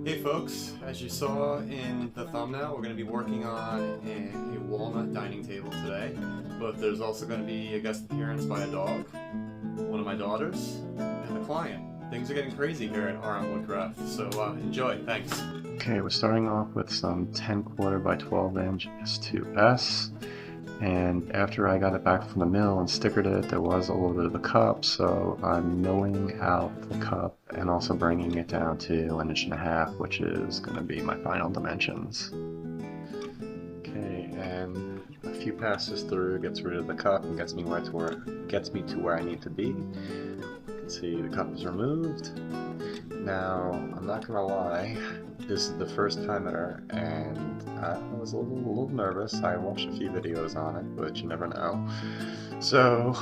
Hey folks, as you saw in the thumbnail, we're going to be working on a walnut dining table today, but there's also going to be a guest appearance by a dog, one of my daughters, and the client. Things are getting crazy here at RM Woodcraft, so enjoy, thanks. Okay, we're starting off with some 10/4 by 12 inch S2S, and after I got it back from the mill and stickered it, there was a little bit of a cup, so I'm milling out the cup and also bringing it down to 1.5 inches, which is going to be my final dimensions. Okay, and a few passes through gets rid of the cup and gets me to where I need to be. You can see the cup is removed. Now, I'm not gonna lie, this is the first time ever, and I was a little nervous. I watched a few videos on it, but you never know. So,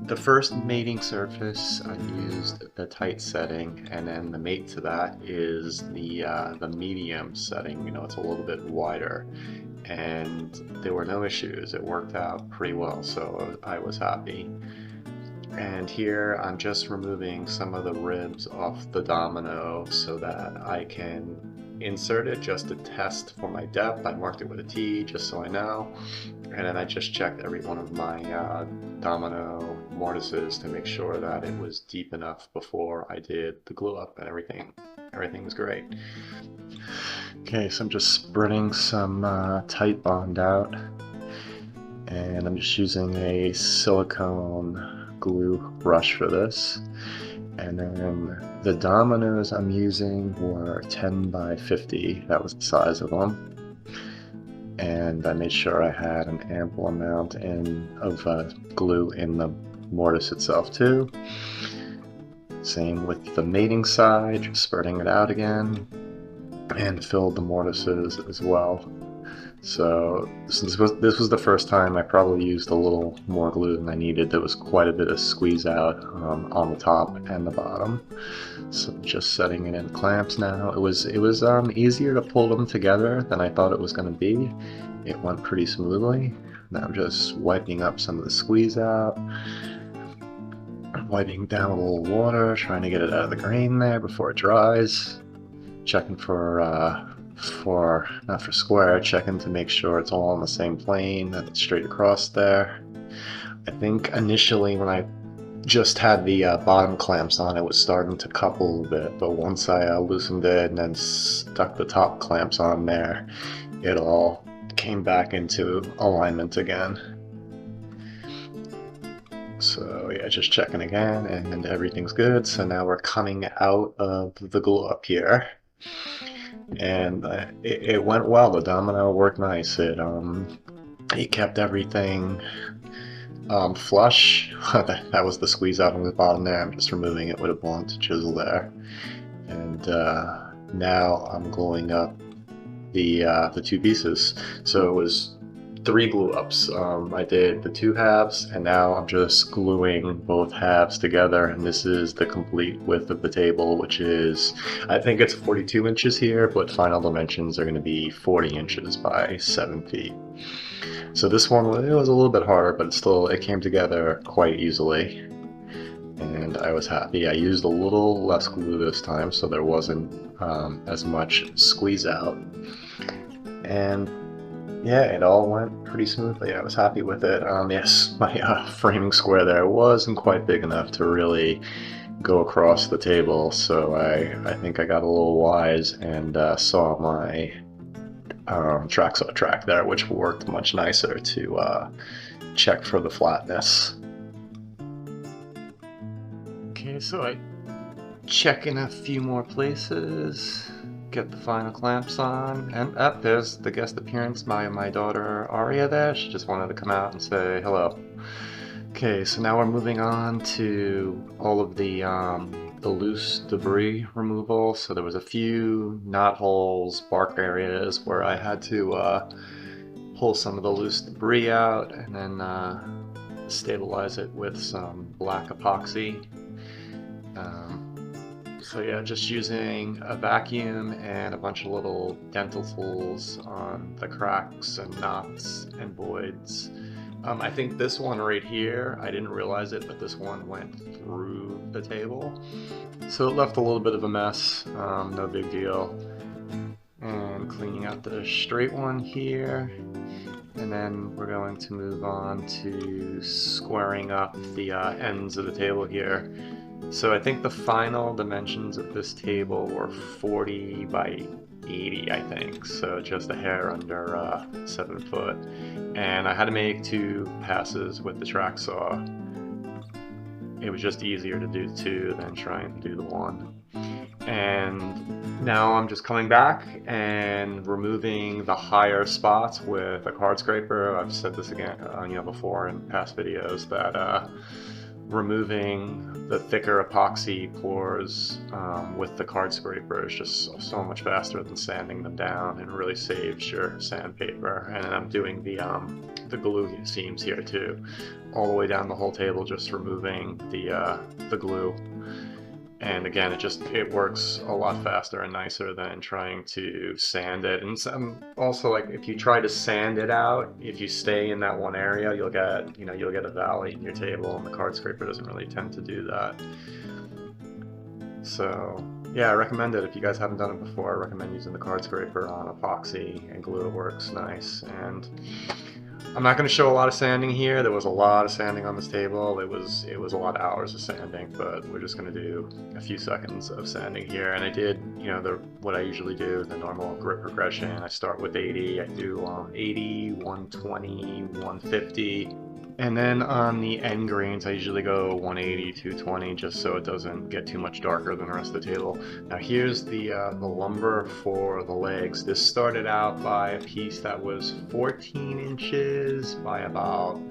the first mating surface, I used the tight setting, and then the mate to that is the medium setting. You know, it's a little bit wider, and there were no issues. It worked out pretty well, so I was happy. And here I'm just removing some of the ribs off the domino so that I can insert it just to test for my depth. I marked it with a T just so I know. And then I just checked every one of my domino mortises to make sure that it was deep enough before I did the glue up, and everything was great. Okay, so I'm just spreading some tight bond out, and I'm just using a silicone glue brush for this. And then the dominoes I'm using were 10 by 50, that was the size of them. And I made sure I had an ample amount of glue in the mortise itself too. Same with the mating side, just spreading it out again, and filled the mortises as well. So this was the first time I probably used a little more glue than I needed. There was quite a bit of squeeze out on the top and the bottom. So just setting it in clamps now. It was easier to pull them together than I thought it was going to be. It went pretty smoothly. Now I'm just wiping up some of the squeeze out, wiping down a little water, trying to get it out of the grain there before it dries. Checking not for square, checking to make sure it's all on the same plane, that it's straight across there. I think initially when I just had the bottom clamps on, it was starting to cup a little bit, but once I loosened it and then stuck the top clamps on there, it all came back into alignment again. So yeah, just checking again, and everything's good. So now we're coming out of the glue up here. And it went well. The domino worked nice. It kept everything flush. That was the squeeze out on the bottom there. I'm just removing it with a blunt chisel there. And now I'm gluing up the two pieces. So it was 3 glue ups. I did the 2 halves, and now I'm just gluing both halves together, and this is the complete width of the table, which is, I think it's 42 inches here, but final dimensions are going to be 40 inches by 7 feet. So this one, it was a little bit harder, but it came together quite easily, and I was happy. I used a little less glue this time, so there wasn't as much squeeze out. And yeah, it all went pretty smoothly. I was happy with it. Yes, my framing square there wasn't quite big enough to really go across the table, so I think I got a little wise and saw my track saw track there, which worked much nicer to check for the flatness. Okay, so I check in a few more places, get the final clamps on, and there's the guest appearance by my daughter Aria there. She just wanted to come out and say hello. Okay, so now we're moving on to all of the loose debris removal. So there was a few knot holes, bark areas where I had to pull some of the loose debris out and then stabilize it with some black epoxy. So yeah, just using a vacuum and a bunch of little dental tools on the cracks and knots and voids, I think this one right here, I didn't realize it, but this one went through the table. So it left a little bit of a mess, no big deal. And cleaning out the straight one here. And then we're going to move on to squaring up the ends of the table here. So I think the final dimensions of this table were 40 by 80, I think. So just a hair under 7 foot. And I had to make 2 passes with the track saw. It was just easier to do 2 than trying to do the 1. And now I'm just coming back and removing the higher spots with a card scraper. I've said this again, before in past videos, that removing the thicker epoxy pores with the card scraper is just so much faster than sanding them down, and really saves your sandpaper. And I'm doing the glue seams here too, all the way down the whole table, just removing the glue. And again, it works a lot faster and nicer than trying to sand it. And also, like, if you try to sand it out, if you stay in that one area, you'll get a valley in your table, and the card scraper doesn't really tend to do that. So yeah, I recommend it. If you guys haven't done it before, I recommend using the card scraper on epoxy and glue. It works nice. And I'm not going to show a lot of sanding here. There was a lot of sanding on this table. It was a lot of hours of sanding, but we're just going to do a few seconds of sanding here. And I did, what I usually do, the normal grit progression. I start with 80. I do 80, 120, 150. And then on the end grains, I usually go 180, 220, just so it doesn't get too much darker than the rest of the table. Now here's the lumber for the legs. This started out by a piece that was 14 inches by about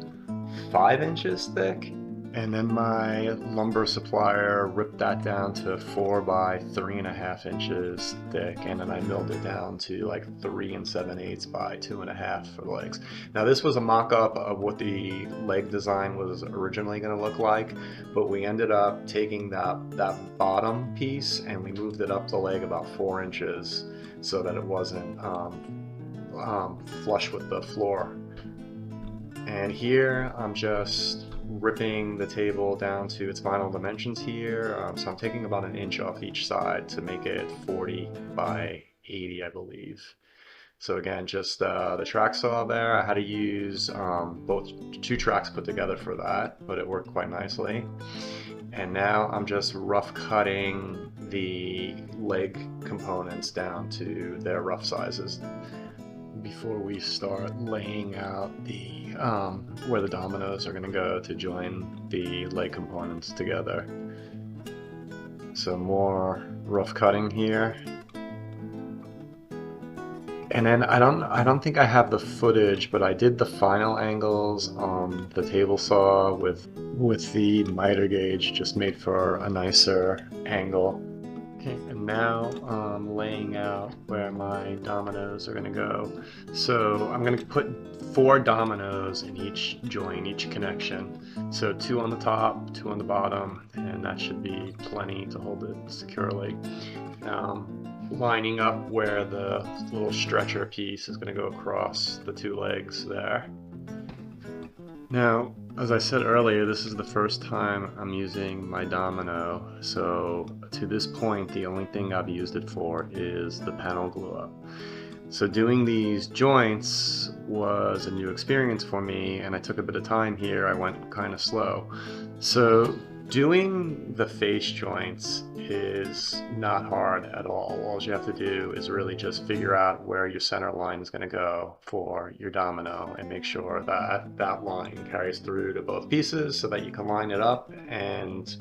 5 inches thick. And then my lumber supplier ripped that down to 4 by 3.5 inches thick, and then I milled it down to like 3 7/8 by 2.5 for the legs. Now this was a mock-up of what the leg design was originally going to look like, but we ended up taking that bottom piece and we moved it up the leg about 4 inches so that it wasn't flush with the floor. And here I'm just ripping the table down to its final dimensions here. So I'm taking about 1 inch off each side to make it 40 by 80, I believe. So again, just the track saw there. I had to use both 2 tracks put together for that, but it worked quite nicely. And now I'm just rough cutting the leg components down to their rough sizes before we start laying out the where the dominoes are going to go to join the leg components together. So more rough cutting here. And then I don't think I have the footage, but I did the final angles on the table saw with the miter gauge, just made for a nicer angle. Okay, and now I'm laying out where my dominoes are going to go. So I'm going to put 4 dominoes in each joint, each connection. So 2 on the top, 2 on the bottom, and that should be plenty to hold it securely. Now I'm lining up where the little stretcher piece is going to go across the 2 legs there. Now, as I said earlier, this is the first time I'm using my domino, so to this point the only thing I've used it for is the panel glue up. So doing these joints was a new experience for me, and I took a bit of time here. I went kind of slow. So doing the face joints is not hard at all. All you have to do is really just figure out where your center line is going to go for your domino and make sure that that line carries through to both pieces so that you can line it up and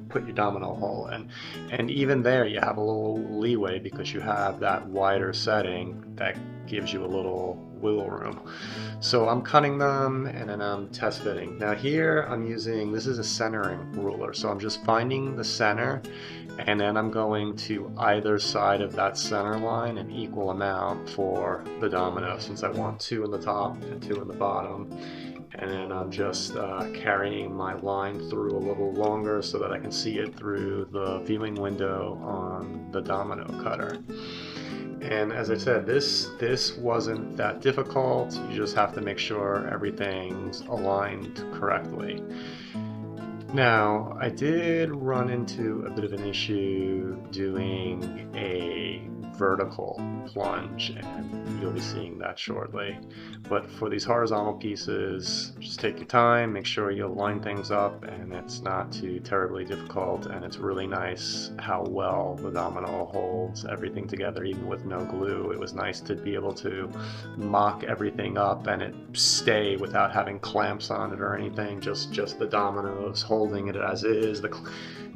put your domino hole in. And even there you have a little leeway because you have that wider setting that gives you a little wiggle room. So I'm cutting them and then I'm test fitting. Now here I'm using, this is a centering ruler, so I'm just finding the center and then I'm going to either side of that center line an equal amount for the domino, since I want 2 in the top and 2 in the bottom. And then I'm just carrying my line through a little longer so that I can see it through the viewing window on the domino cutter. And as I said, this wasn't that difficult. You just have to make sure everything's aligned correctly. Now, I did run into a bit of an issue doing a vertical plunge, and you'll be seeing that shortly. But for these horizontal pieces, just take your time, make sure you line things up, and it's not too terribly difficult, and it's really nice how well the domino holds everything together, even with no glue. It was nice to be able to mock everything up and it stay without having clamps on it or anything, just the dominoes holding it as is.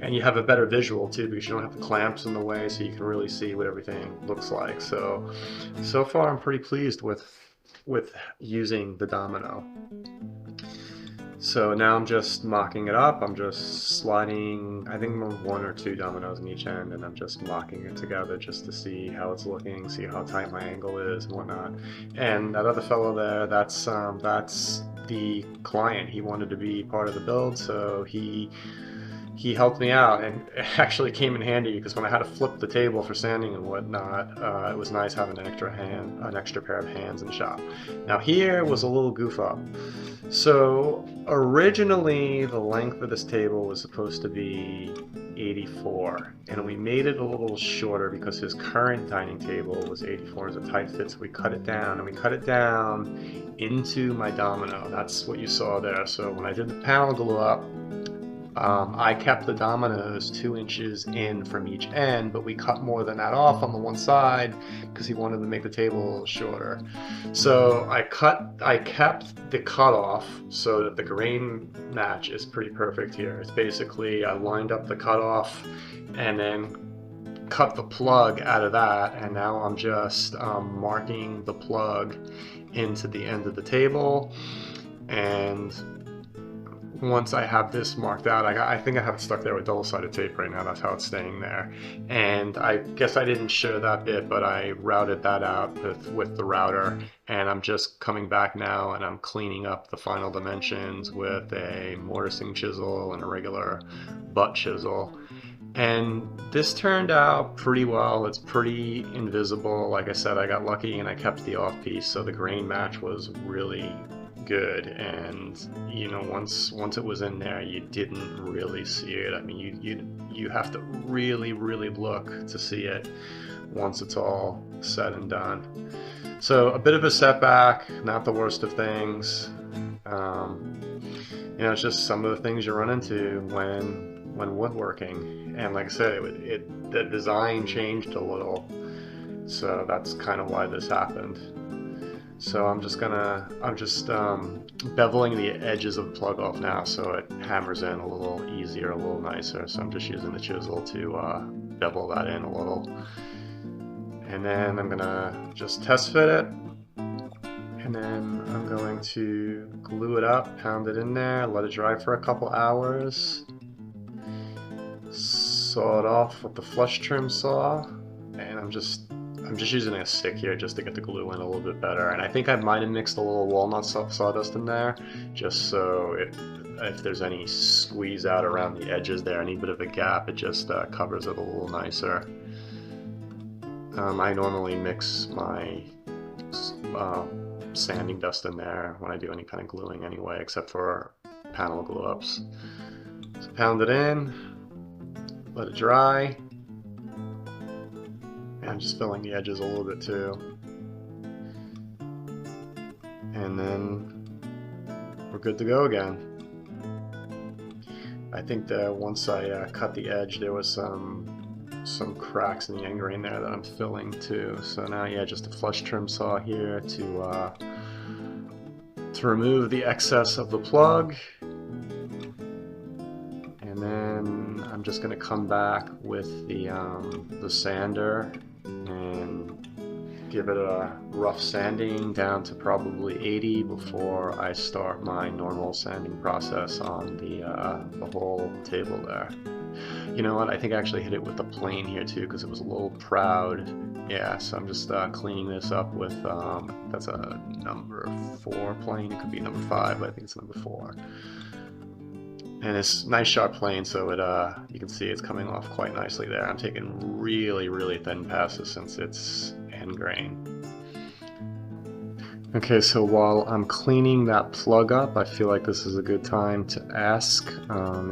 And you have a better visual too, because you don't have the clamps in the way, so you can really see what everything looks like. So far I'm pretty pleased with using the domino. So now I'm just mocking it up. I'm just sliding, I think 1 or 2 dominoes in each end, and I'm just mocking it together just to see how it's looking, see how tight my angle is and whatnot. And that other fellow there, that's the client. He wanted to be part of the build, so he helped me out, and it actually came in handy because when I had to flip the table for sanding and whatnot, it was nice having an extra pair of hands in the shop. Now here was a little goof up. So originally the length of this table was supposed to be 84, and we made it a little shorter because his current dining table was 84 as a tight fit, so we cut it down, and we cut it down into my domino. That's what you saw there. So when I did the panel glue up, I kept the dominoes 2 inches in from each end, but we cut more than that off on the one side because he wanted to make the table a little shorter. So I kept the cutoff so that the grain match is pretty perfect here. It's basically, I lined up the cutoff and then cut the plug out of that, and now I'm just marking the plug into the end of the table. And once I have this marked out, I think I have it stuck there with double-sided tape right now. That's how it's staying there. And I guess I didn't show that bit, but I routed that out with the router. And I'm just coming back now and I'm cleaning up the final dimensions with a mortising chisel and a regular butt chisel. And this turned out pretty well. It's pretty invisible. Like I said, I got lucky and I kept the off piece, so the grain match was really good. And you know, once it was in there, you didn't really see it. I mean, you have to really look to see it once it's all said and done. So a bit of a setback, not the worst of things. You know, it's just some of the things you run into when woodworking. And like I said, the design changed a little, so that's kind of why this happened. So I'm just beveling the edges of the plug off now, so it hammers in a little easier, a little nicer. So I'm just using the chisel to bevel that in a little. And then I'm gonna just test fit it, and then I'm going to glue it up, pound it in there, let it dry for a couple hours, saw it off with the flush trim saw, and I'm just using a stick here just to get the glue in a little bit better. And I think I might have mixed a little walnut sawdust in there, just so if there's any squeeze out around the edges there, any bit of a gap, it just covers it a little nicer. I normally mix my sanding dust in there when I do any kind of gluing anyway, except for panel glue ups. So pound it in, let it dry. And I'm just filling the edges a little bit too. And then we're good to go again. I think that once I cut the edge, there was some cracks in the end grain there that I'm filling too. So now, yeah, just a flush trim saw here to remove the excess of the plug. And then I'm just going to come back with the sander and give it a rough sanding down to probably 80 before I start my normal sanding process on the whole table there. You know what, I think I actually hit it with the plane here too because it was a little proud. Yeah, so I'm just cleaning this up with, that's a number 4 plane, it could be number 5, but I think it's number 4. And it's nice sharp plane, so you can see it's coming off quite nicely there. I'm taking really, really thin passes since it's end grain. Okay, so while I'm cleaning that plug up, I feel like this is a good time to ask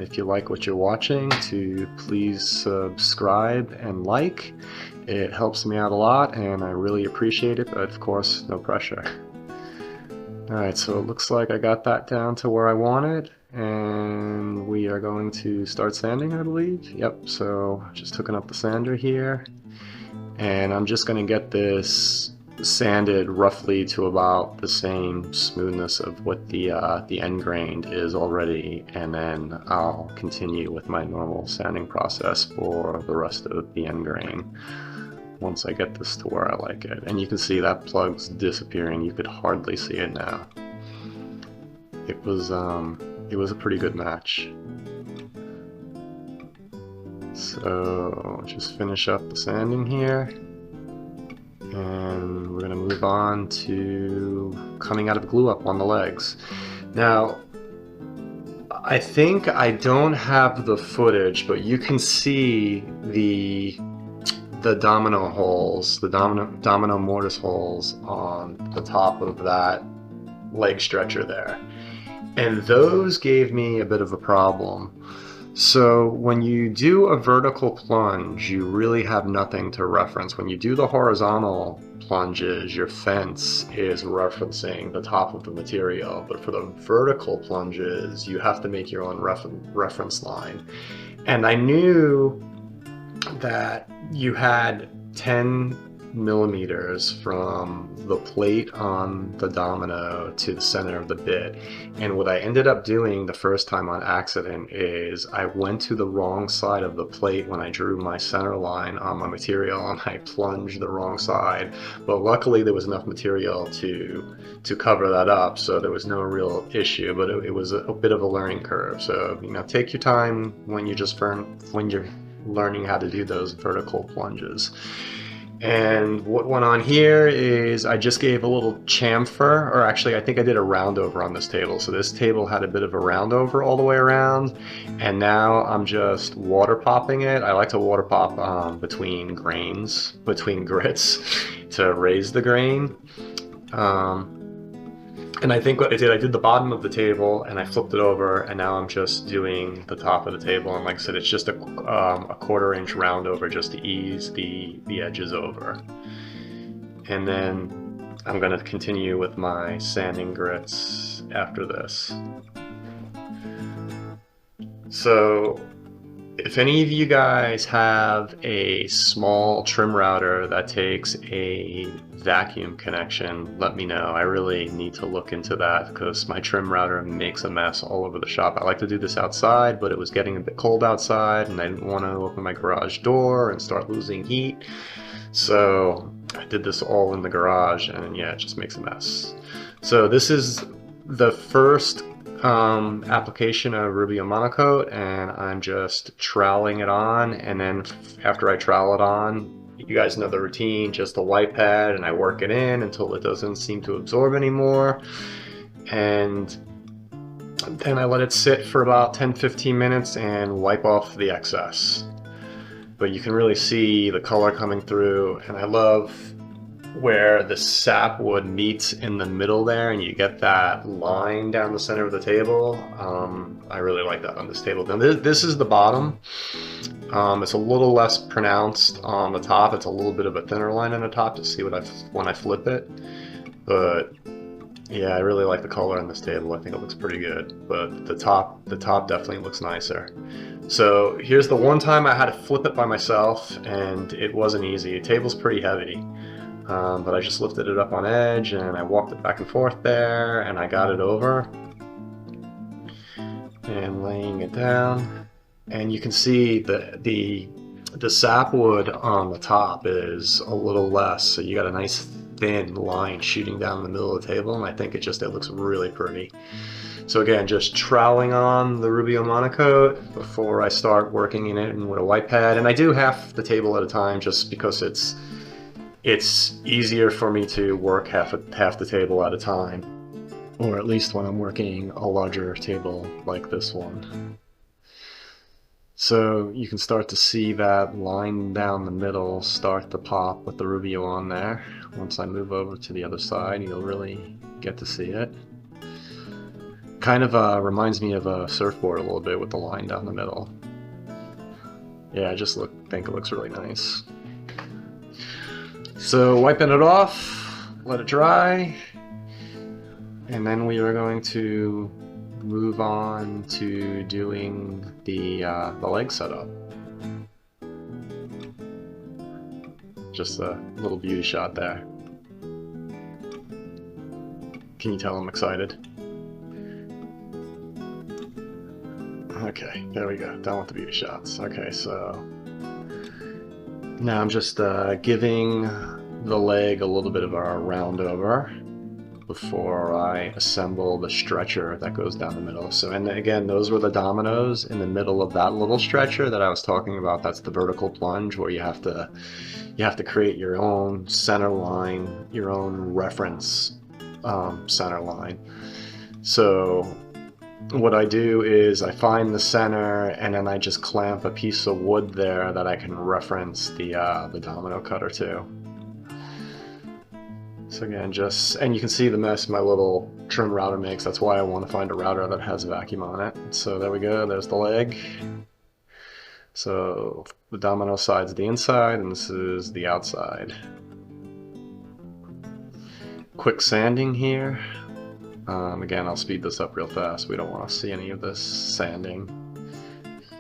if you like what you're watching to please subscribe and like. It helps me out a lot and I really appreciate it, but of course, no pressure. Alright, so it looks like I got that down to where I want it, and we are going to start sanding, I believe. Yep, so just hooking up the sander here, and I'm just going to get this sanded roughly to about the same smoothness of what the end grain is already, and then I'll continue with my normal sanding process for the rest of the end grain once I get this to where I like it. And you can see that plug's disappearing. You could hardly see it now. It was a pretty good match. So just finish up the sanding here, and we're gonna move on to coming out of glue up on the legs. Now, I think I don't have the footage, but you can see the domino holes, the domino mortise holes on the top of that leg stretcher there. And those gave me a bit of a problem. So when you do a vertical plunge, you really have nothing to reference. When you do the horizontal plunges, your fence is referencing the top of the material. But for the vertical plunges, you have to make your own reference line. And I knew that you had 10 millimeters from the plate on the domino to the center of the bit. And what I ended up doing the first time on accident is I went to the wrong side of the plate when I drew my center line on my material, and I plunged the wrong side. But luckily there was enough material to cover that up, so there was no real issue, but it was a bit of a learning curve. So, you know, take your time when you're learning how to do those vertical plunges. And what went on here is I just gave a little chamfer, or actually I think I did a round over on this table. So this table had a bit of a round over all the way around, and now I'm just water popping it. I like to water pop between grits to raise the grain. And I think what I did the bottom of the table and I flipped it over, and now I'm just doing the top of the table. And like I said, it's just a 1/4 inch round over just to ease the edges over. And then I'm going to continue with my sanding grits after this. So if any of you guys have a small trim router that takes a vacuum connection, let me know. I really need to look into that because my trim router makes a mess all over the shop. I like to do this outside, but it was getting a bit cold outside and I didn't want to open my garage door and start losing heat. So I did this all in the garage, and yeah, it just makes a mess. So this is the first application of Rubio Monocoat, and I'm just troweling it on, and then after I trowel it on, you guys know the routine, just a white pad, and I work it in until it doesn't seem to absorb anymore, and then I let it sit for about 10-15 minutes and wipe off the excess. But you can really see the color coming through, and I love where the sapwood meets in the middle there and you get that line down the center of the table. I really like that on this table. Now this is the bottom. It's a little less pronounced on the top. It's a little bit of a thinner line on the top to see when I flip it. But yeah, I really like the color on this table. I think it looks pretty good. But the top definitely looks nicer. So here's the one time I had to flip it by myself, and it wasn't easy. The table's pretty heavy. But I just lifted it up on edge and I walked it back and forth there, and I got it over and laying it down, and you can see the sapwood on the top is a little less, so you got a nice thin line shooting down the middle of the table, and I think it looks really pretty. So again, just troweling on the Rubio Monocoat before I start working in it with a white pad, and I do half the table at a time just because it's easier for me to work half the table at a time, or at least when I'm working a larger table like this one. So you can start to see that line down the middle start to pop with the Rubio on there. Once I move over to the other side, you'll really get to see it. Kind of reminds me of a surfboard a little bit with the line down the middle. Yeah, I just think it looks really nice. So wiping it off, let it dry, and then we are going to move on to doing the leg setup. Just a little beauty shot there. Can you tell I'm excited? Okay, there we go, done with the beauty shots. Okay, so now I'm just giving the leg a little bit of a round over before I assemble the stretcher that goes down the middle. So, and again, those were the dominoes in the middle of that little stretcher that I was talking about. That's the vertical plunge where you have to create your own center line, your own reference center line. So what I do is I find the center and then I just clamp a piece of wood there that I can reference the domino cutter to. So again, and you can see the mess my little trim router makes. That's why I want to find a router that has a vacuum on it. So there we go, there's the leg. So the domino side's the inside and this is the outside. Quick sanding here. Again, I'll speed this up real fast. We don't want to see any of this sanding.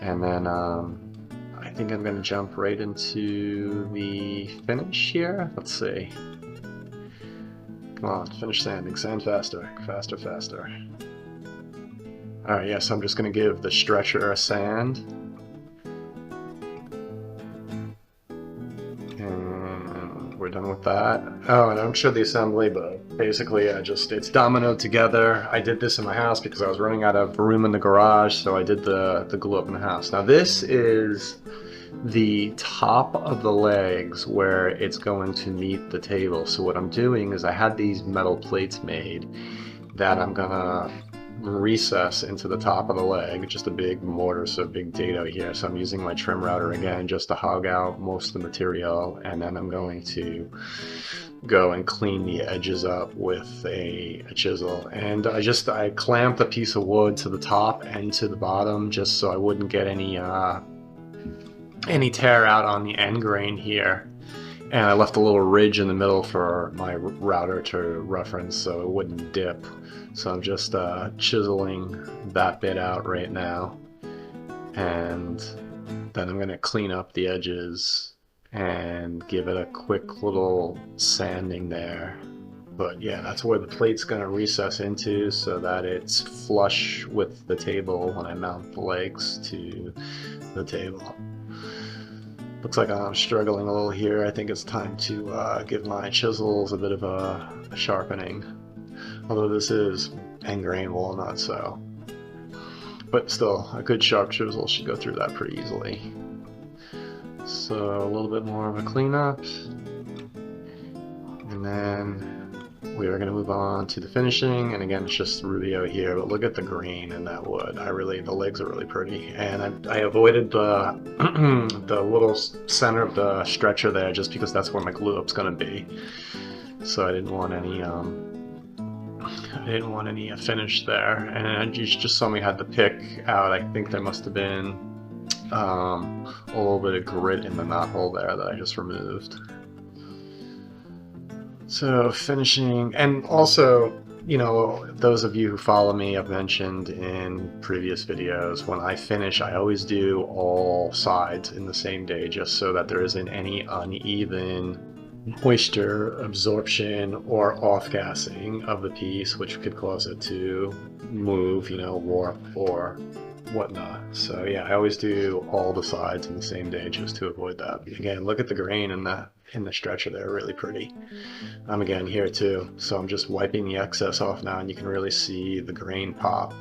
And then I think I'm going to jump right into the finish here. Let's see. Come on, finish sanding. Sand faster. Faster, faster. Alright, yeah, so I'm just going to give the stretcher a sand. And we're done with that. Oh, and I don't show the assembly, but basically it's dominoed together. I did this in my house because I was running out of room in the garage, so I did the glue up in the house. Now this is the top of the legs where it's going to meet the table. So what I'm doing is I had these metal plates made that I'm gonna recess into the top of the leg, just a big mortar, so big dado here. So I'm using my trim router again just to hog out most of the material, and then I'm going to go and clean the edges up with a chisel. And I clamped a piece of wood to the top and to the bottom just so I wouldn't get any tear out on the end grain here. And I left a little ridge in the middle for my router to reference so it wouldn't dip. So I'm just chiseling that bit out right now. And then I'm going to clean up the edges and give it a quick little sanding there. But yeah, that's where the plate's going to recess into so that it's flush with the table when I mount the legs to the table. Looks like I'm struggling a little here. I think it's time to give my chisels a bit of a sharpening. Although this is end grain walnut, so. But still, a good sharp chisel should go through that pretty easily. So a little bit more of a cleanup. And then we are going to move on to the finishing, and again, it's just Rubio here, but look at the grain in that wood. The legs are really pretty, and I avoided the the little center of the stretcher there just because that's where my glue up's going to be. So I didn't want any finish there, and you just saw me had the pick out. I think there must have been a little bit of grit in the knot hole there that I just removed. So finishing, and also, you know, those of you who follow me, I've mentioned in previous videos, when I finish, I always do all sides in the same day just so that there isn't any uneven moisture absorption or off-gassing of the piece, which could cause it to move, you know, warp or whatnot. So yeah, I always do all the sides in the same day just to avoid that. Again, look at the grain in the stretcher there, really pretty. Again here too, so I'm just wiping the excess off now and you can really see the grain pop.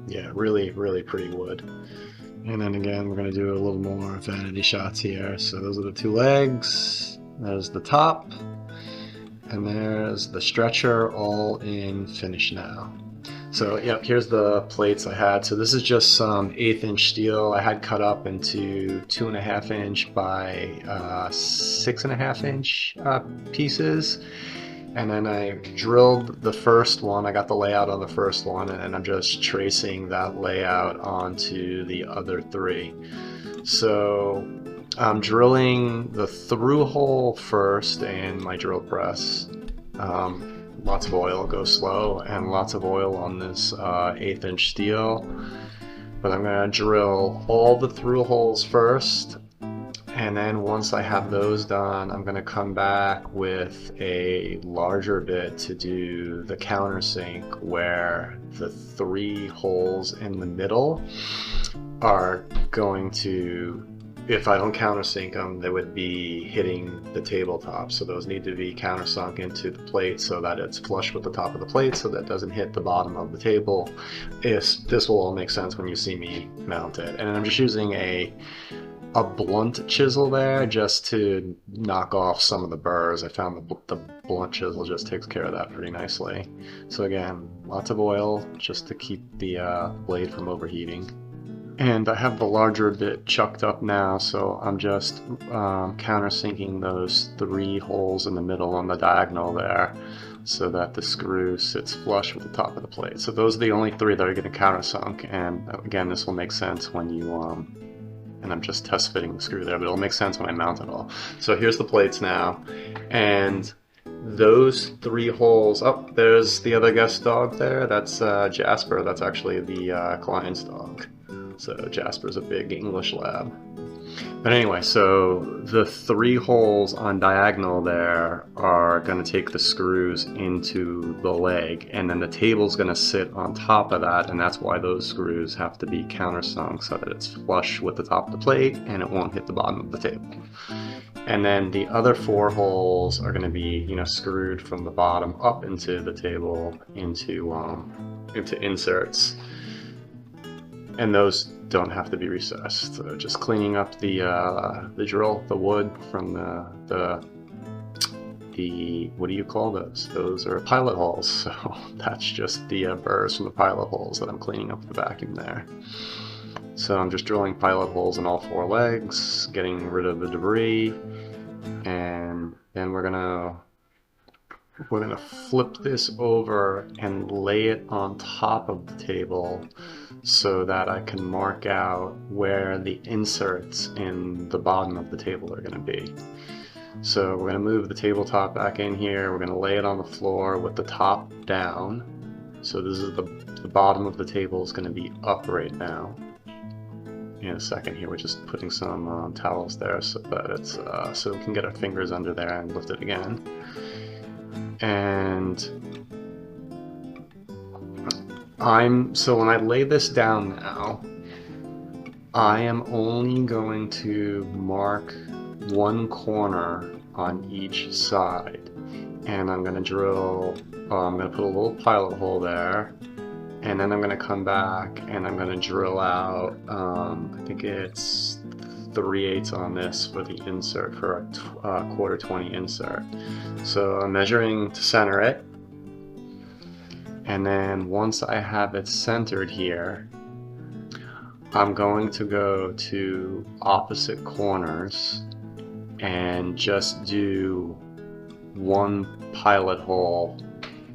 Yeah, really pretty wood. And then again, we're going to do a little more vanity shots here. So those are the two legs, there's the top, and there's the stretcher all in finish now. So yep, here's the plates I had. So this is just some 1/8" steel I had cut up into 2.5" by 6.5" pieces. And then I drilled the first one. I got the layout on the first one, and then I'm just tracing that layout onto the other 3. So I'm drilling the through hole first in my drill press. Lots of oil, go slow, and lots of oil on this 1/8" steel. But I'm going to drill all the through holes first, and then once I have those done, I'm going to come back with a larger bit to do the countersink, where the 3 holes in the middle are going to, if I don't countersink them, they would be hitting the tabletop. So those need to be countersunk into the plate so that it's flush with the top of the plate, so that it doesn't hit the bottom of the table. This will all make sense when you see me mount it. And I'm just using a blunt chisel there just to knock off some of the burrs. I found the blunt chisel just takes care of that pretty nicely. So again, lots of oil just to keep the blade from overheating. And I have the larger bit chucked up now, so I'm just countersinking those 3 holes in the middle on the diagonal there, so that the screw sits flush with the top of the plate. So those are the only 3 that are getting countersunk, and again, this will make sense when you and I'm just test fitting the screw there, but it'll make sense when I mount it all. So here's the plates now, and those 3 holes, oh, there's the other guest dog there. That's Jasper. That's actually the client's dog. So Jasper's a big English lab. But anyway, so the 3 holes on diagonal there are going to take the screws into the leg, and then the table's going to sit on top of that, and that's why those screws have to be countersunk, so that it's flush with the top of the plate and it won't hit the bottom of the table. And then the other 4 holes are going to be, you know, screwed from the bottom up into the table into inserts. And those don't have to be recessed. So just cleaning up the drill, the wood from the what do you call those? Those are pilot holes. So that's just the burrs from the pilot holes that I'm cleaning up with the vacuum there. So I'm just drilling pilot holes in all 4 legs, getting rid of the debris, and then we're gonna flip this over and lay it on top of the table so that I can mark out where the inserts in the bottom of the table are going to be. So we're going to move the tabletop back in here. We're going to lay it on the floor with the top down. So this is the bottom of the table is going to be up right now. In a second here, we're just putting some towels there so that it's so we can get our fingers under there and lift it again. And so when I lay this down now, I am only going to mark 1 corner on each side, and I'm going to drill, I'm going to put a little pilot hole there, and then I'm going to come back and I'm going to drill out, I think it's 3/8 on this for the insert, for a 1/4-20 insert. So I'm measuring to center it, and then once I have it centered here, I'm going to go to opposite corners and just do 1 pilot hole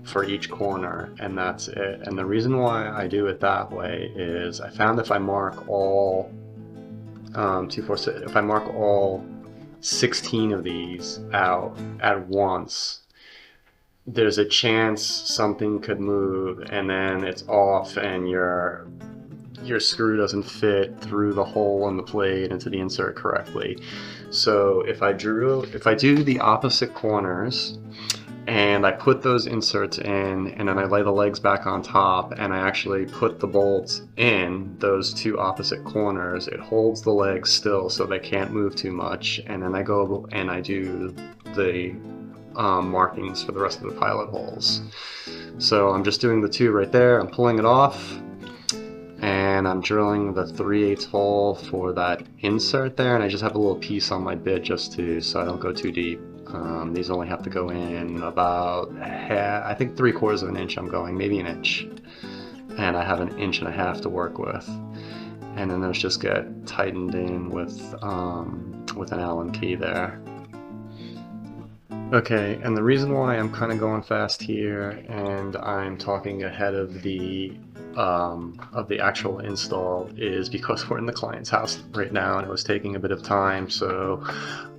for each corner, and that's it. And the reason why I do it that way is I found if I mark all 2, 4, 6, if I mark all 16 of these out at once, there's a chance something could move and then it's off and your screw doesn't fit through the hole in the plate into the insert correctly. So if I do the opposite corners and I put those inserts in, and then I lay the legs back on top, and I actually put the bolts in those 2 opposite corners, it holds the legs still so they can't move too much, and then I go and I do the markings for the rest of the pilot holes. So I'm just doing the 2 right there, I'm pulling it off, and I'm drilling the 3/8 hole for that insert there, and I just have a little piece on my bit just so I don't go too deep. These only have to go in about I think 3/4 of an inch I'm going, maybe an inch. and I have 1.5 inches to work with. And then those just get tightened in with an Allen key there. Okay, and the reason why I'm kind of going fast here and I'm talking ahead of the actual install is because we're in the client's house right now and it was taking a bit of time, so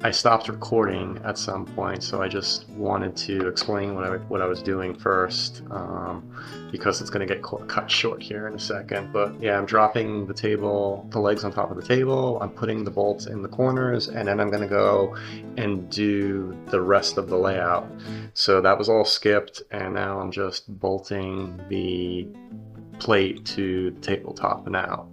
I stopped recording at some point. So I just wanted to explain what I was doing first, because it's going to get cut short here in a second. But yeah, I'm dropping the legs on top of the table, I'm putting the bolts in the corners, and then I'm going to go and do the rest of the layout. So that was all skipped, and now I'm just bolting the plate to the tabletop now.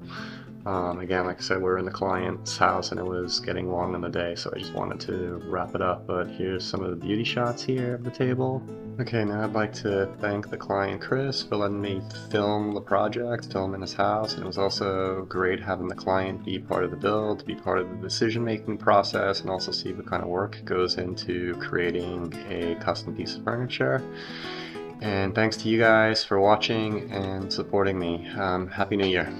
Again, like I said, we're in the client's house and it was getting long in the day, so I just wanted to wrap it up. But here's some of the beauty shots here of the table. Okay, now I'd like to thank the client Chris for letting me film the project, film in his house, and it was also great having the client be part of the build, be part of the decision-making process, and also see what kind of work goes into creating a custom piece of furniture. And thanks to you guys for watching and supporting me. Happy New Year.